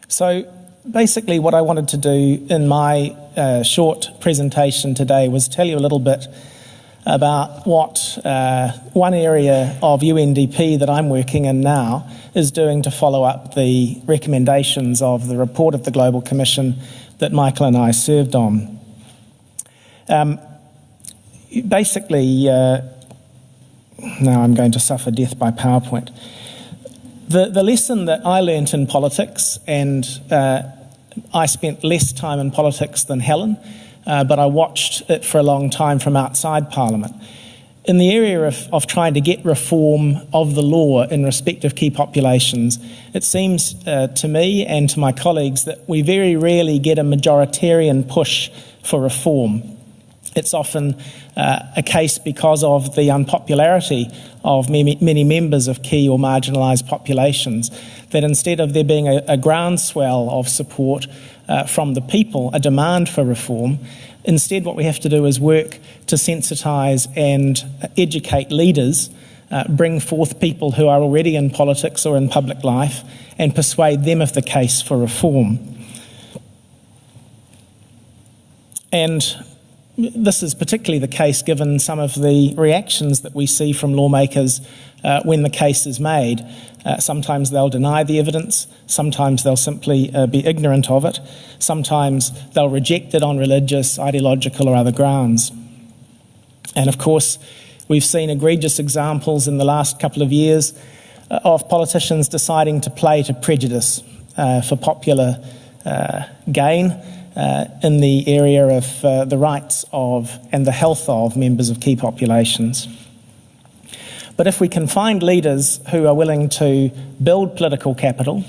So basically what I wanted to do in my short presentation today was tell you a little bit about what one area of UNDP that I'm working in now is doing to follow up the recommendations of the report of the Global Commission that Michael and I served on. Basically, now I'm going to suffer death by PowerPoint. The lesson that I learnt in politics, and I spent less time in politics than Helen, but I watched it for a long time from outside Parliament. In the area of trying to get reform of the law in respect of key populations, it seems to me and to my colleagues that we very rarely get a majoritarian push for reform. It's often a case because of the unpopularity of many members of key or marginalised populations, that instead of there being a groundswell of support from the people, a demand for reform, instead what we have to do is work to sensitise and educate leaders, bring forth people who are already in politics or in public life, and persuade them of the case for reform. And this is particularly the case given some of the reactions that we see from lawmakers when the case is made. Sometimes they'll deny the evidence, sometimes they'll simply be ignorant of it, sometimes they'll reject it on religious, ideological or other grounds. And of course, we've seen egregious examples in the last couple of years of politicians deciding to play to prejudice for popular gain in the area of the rights of and the health of members of key populations. But if we can find leaders who are willing to build political capital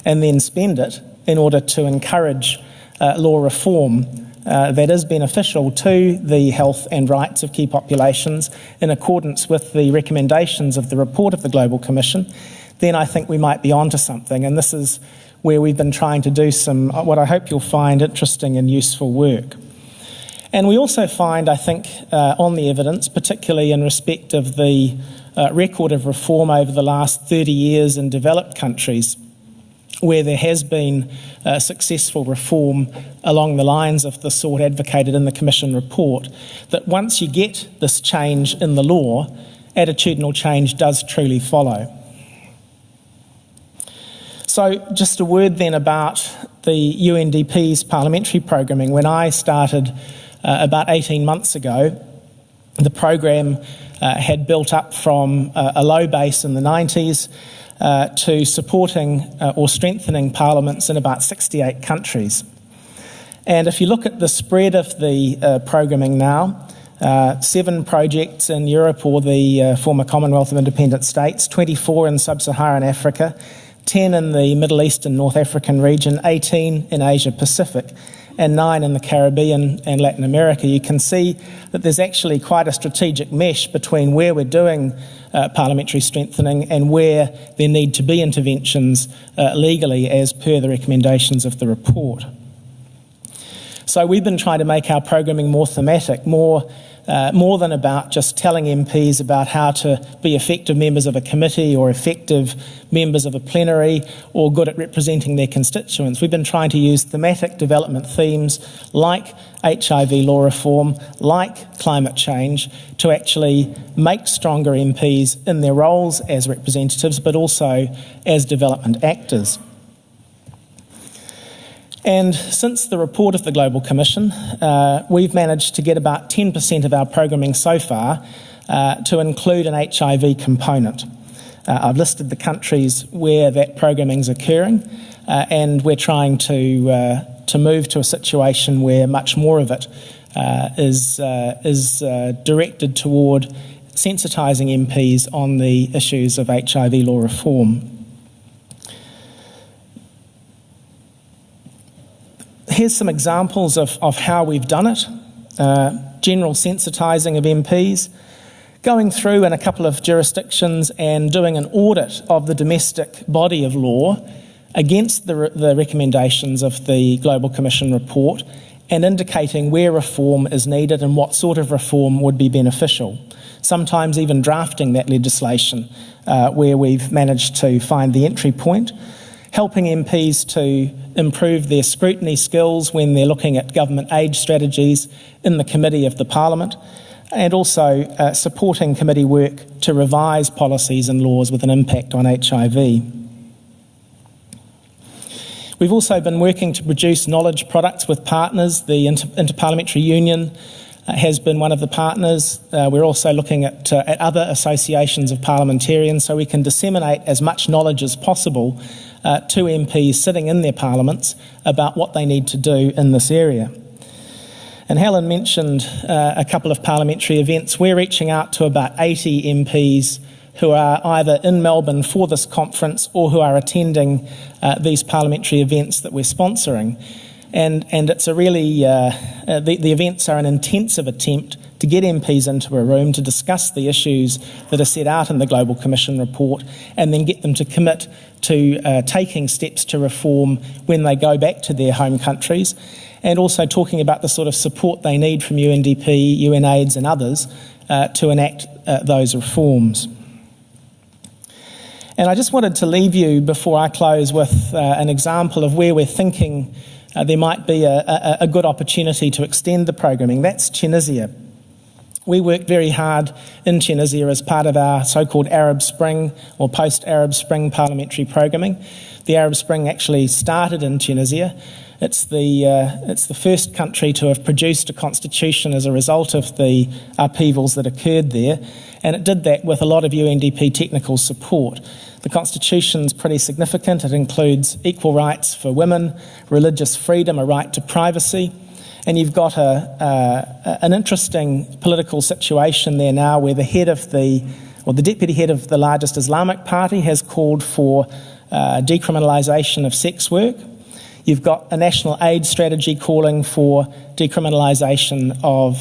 and then spend it in order to encourage law reform that is beneficial to the health and rights of key populations in accordance with the recommendations of the report of the Global Commission, then I think we might be onto something. And this is where we've been trying to do some, what I hope you'll find interesting and useful work. And we also find, I think, on the evidence, particularly in respect of the record of reform over the last 30 years in developed countries, where there has been successful reform along the lines of the sort advocated in the Commission report, that once you get this change in the law, attitudinal change does truly follow. So just a word then about the UNDP's parliamentary programming. When I started about 18 months ago, the program had built up from a low base in the 90s to supporting or strengthening parliaments in about 68 countries. And if you look at the spread of the programming now, 7 projects in Europe or the former Commonwealth of Independent States, 24 in Sub-Saharan Africa, 10 in the Middle East and North African region, 18 in Asia Pacific, and 9 in the Caribbean and Latin America. You can see that there's actually quite a strategic mesh between where we're doing parliamentary strengthening and where there need to be interventions legally as per the recommendations of the report. So we've been trying to make our programming more thematic, more than about just telling MPs about how to be effective members of a committee or effective members of a plenary or good at representing their constituents. We've been trying to use thematic development themes like HIV law reform, like climate change, to actually make stronger MPs in their roles as representatives, but also as development actors. And since the report of the Global Commission, we've managed to get about 10% of our programming so far to include an HIV component. I've listed the countries where that programming is occurring, and we're trying to move to a situation where much more of it is directed toward sensitising MPs on the issues of HIV law reform. Here's some examples of how we've done it. General sensitising of MPs, going through in a couple of jurisdictions and doing an audit of the domestic body of law against the recommendations of the Global Commission report and indicating where reform is needed and what sort of reform would be beneficial. Sometimes even drafting that legislation where we've managed to find the entry point. helping MPs to improve their scrutiny skills when they're looking at government aid strategies in the committee of the Parliament, and also supporting committee work to revise policies and laws with an impact on HIV. We've also been working to produce knowledge products with partners. The Interparliamentary Union has been one of the partners. We're also looking at other associations of parliamentarians so we can disseminate as much knowledge as possible to MPs sitting in their parliaments about what they need to do in this area. And Helen mentioned a couple of parliamentary events. We're reaching out to about 80 MPs who are either in Melbourne for this conference or who are attending these parliamentary events that we're sponsoring. And it's a really, the events are an intensive attempt to get MPs into a room to discuss the issues that are set out in the Global Commission report and then get them to commit to taking steps to reform when they go back to their home countries, and also talking about the sort of support they need from UNDP, UNAIDS and others to enact those reforms. And I just wanted to leave you before I close with an example of where we're thinking there might be a good opportunity to extend the programming. That's Tunisia. We worked very hard in Tunisia as part of our so-called Arab Spring or post-Arab Spring parliamentary programming. The Arab Spring actually started in Tunisia. It's the first country to have produced a constitution as a result of the upheavals that occurred there, and it did that with a lot of UNDP technical support. The constitution's pretty significant. It includes equal rights for women, religious freedom, a right to privacy, and you've got an interesting political situation there now where the deputy head of the largest Islamic party has called for decriminalisation of sex work. You've got a national aid strategy calling for decriminalisation of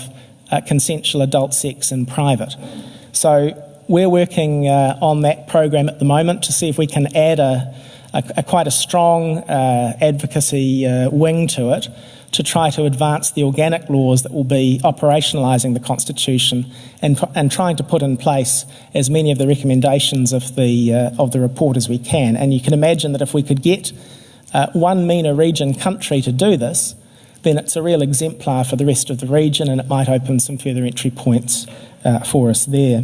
consensual adult sex in private. So we're working on that program at the moment to see if we can add quite a strong advocacy wing to it to try to advance the organic laws that will be operationalising the Constitution and trying to put in place as many of the recommendations of the report as we can. And you can imagine that if we could get one MENA region country to do this, then it's a real exemplar for the rest of the region, and it might open some further entry points for us there.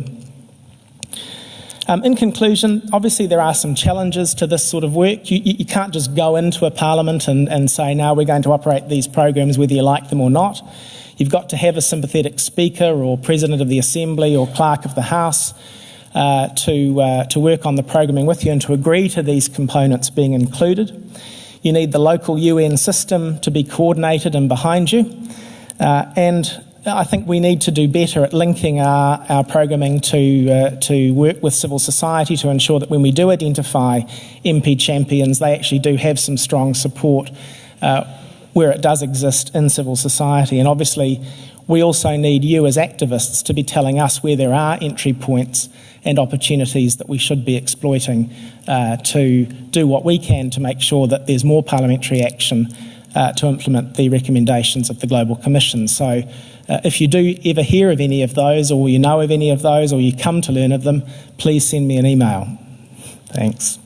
In conclusion, obviously there are some challenges to this sort of work. You can't just go into a parliament and say, now we're going to operate these programs whether you like them or not. You've got to have a sympathetic speaker or president of the assembly or clerk of the house to work on the programming with you and to agree to these components being included. You need the local UN system to be coordinated and behind you. And I think we need to do better at linking our programming to work with civil society to ensure that when we do identify MP champions, they actually do have some strong support where it does exist in civil society. And obviously, we also need you as activists to be telling us where there are entry points and opportunities that we should be exploiting to do what we can to make sure that there's more parliamentary action to implement the recommendations of the Global Commission. So if you do ever hear of any of those, or you know of any of those, or you come to learn of them, please send me an email. Thanks.